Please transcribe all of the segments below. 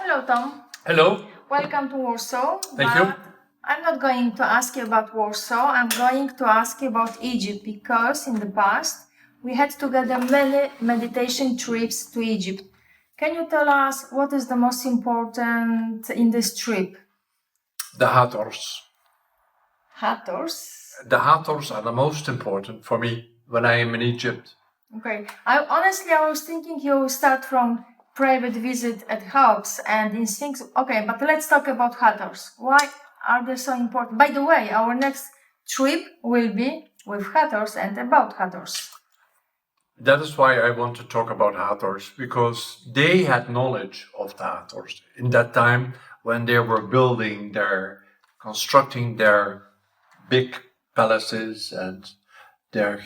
Hello, Tom. Hello. Welcome to Warsaw. Thank you. I'm not going to ask you about Warsaw. I'm going to ask you about Egypt because in the past we had together many meditation trips to Egypt. Can you tell us what is the most important in this trip? The Hathors. Hathors? The Hathors are the most important for me when I am in Egypt. Okay. I was thinking you start from private visit at Cheops and in Sphinx. Okay, but let's talk about Hathors. Why are they so important? By the way, our next trip will be with Hathors and about Hathors. That is why I want to talk about Hathors, because they had knowledge of the Hathors in that time when they were constructing their big palaces and their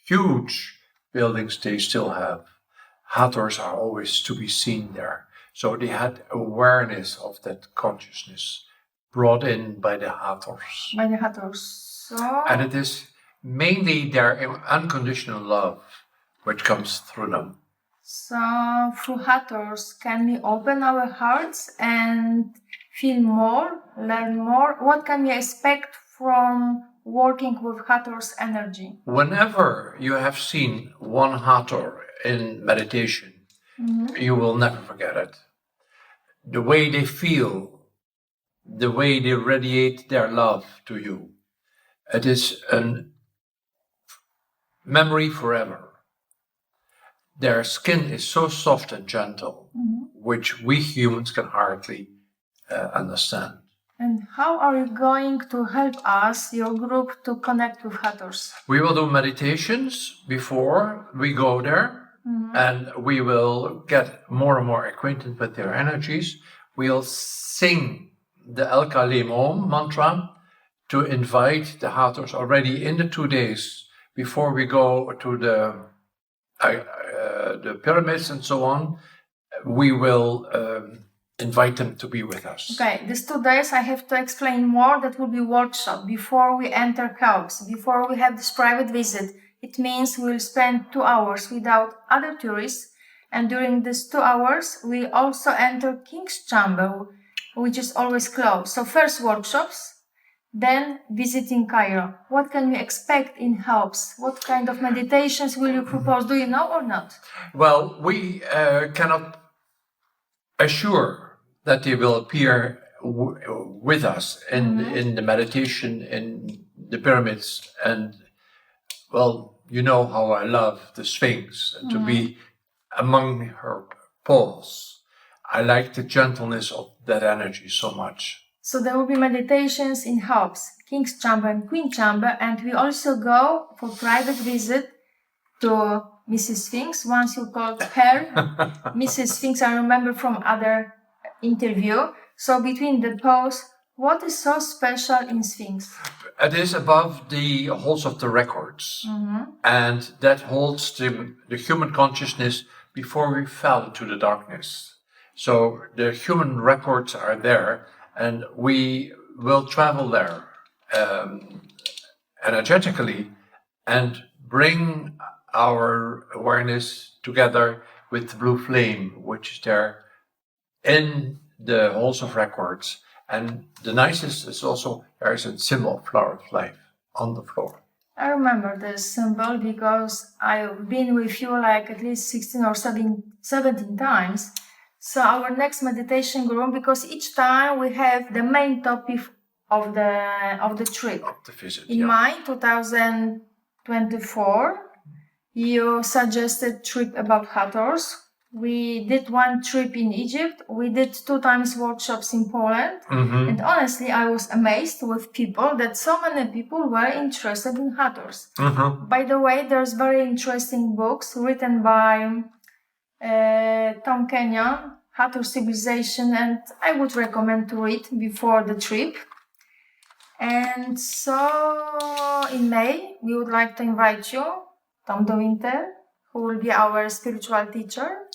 huge buildings they still have. Hathors are always to be seen there. So they had awareness of that consciousness brought in by the Hathors. By the Hathors. So... And it is mainly their unconditional love which comes through them. So through Hathors, can we open our hearts and feel more, learn more? What can we expect from working with Hathors energy? Whenever you have seen one Hathor in meditation, you will never forget it. The way they feel, the way they radiate their love to you, it is a memory forever. Their skin is so soft and gentle, which we humans can hardly understand. And how are you going to help us, your group, to connect with Hathors? We will do meditations before we go there, and we will get more and more acquainted with their energies. We'll sing the El Kalim Om mantra to invite the Hathors already in the 2 days before we go to the pyramids and so on. We will invite them to be with us. Okay, these 2 days I have to explain more. That will be workshop before we enter Cheops, before we have this private visit. It means we'll spend 2 hours without other tourists, and during these 2 hours we also enter King's Chamber, which is always closed. So first workshops, then visiting Cairo. What can we expect in Cheops? What kind of meditations will you propose? Do you know or not? Well, we cannot assure that they will appear with us in the meditation in the pyramids. And, well, you know how I love the Sphinx and to be among her poles. I like the gentleness of that energy so much. So there will be meditations in Cheops, King's Chamber and Queen Chamber, and we also go for private visit to Mrs. Sphinx. Once you called her Mrs. Sphinx, I remember from other interview. So between the pose, what is so special in Sphinx? It is above the halls of the records, and that holds the human consciousness before we fell into the darkness. So the human records are there, and we will travel there energetically and bring our awareness together with the blue flame, which is there in the halls of records. And the nicest is also there is a symbol of flower of life on the floor. I remember this symbol because I've been with you like at least 16 or 17 times. So our next meditation group, because each time we have the main topic of the trip. Of the visit, In May 2024, you suggested trip about Hathors. We did one trip in Egypt. We did 2 times workshops in Poland. And honestly, I was amazed with people that so many people were interested in Hathors. By the way, there's very interesting books written by Tom Kenyon, Hathor Civilization, and I would recommend to read before the trip. And so in May, we would like to invite you, Tomem de Winter, who will be our spiritual teacher.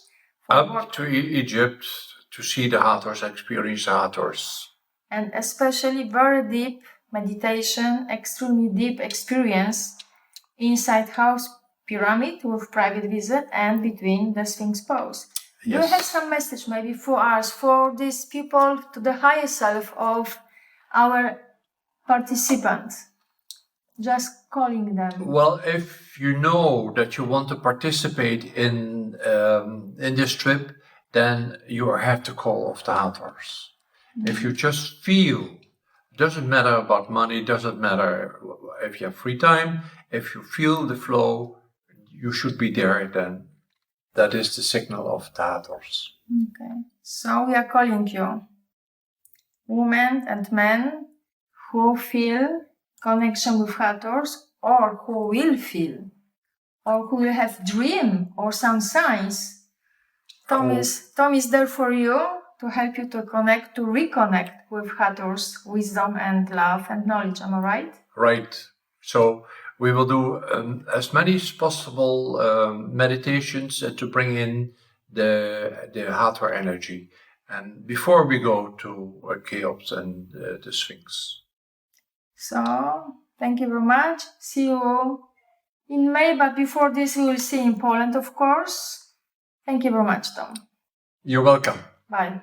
Up to Egypt to see the Hathors, experience the Hathors. And especially very deep meditation, extremely deep experience inside house pyramid with private visit and between the Sphinx pose. Do you have some message maybe for us, for these people, to the higher self of our participants? Just calling them. Well, if you know that you want to participate in this trip, then you have to call off the hunters. If you just feel, doesn't matter about money, doesn't matter if you have free time, if you feel the flow, you should be there, then that is the signal of the hunters. Okay. So we are calling you, women and men who feel connection with hunters, or who will feel, or who will have dream or some signs. Tom is there for you to help you to connect, to reconnect with hunters, wisdom and love and knowledge. Am I right? Right. So we will do as many as possible meditations to bring in the hunter energy. And before we go to Cheops and the Sphinx. So, thank you very much. See you in May, but before this we will see in Poland, of course. Thank you very much, Tom. You're welcome. Bye.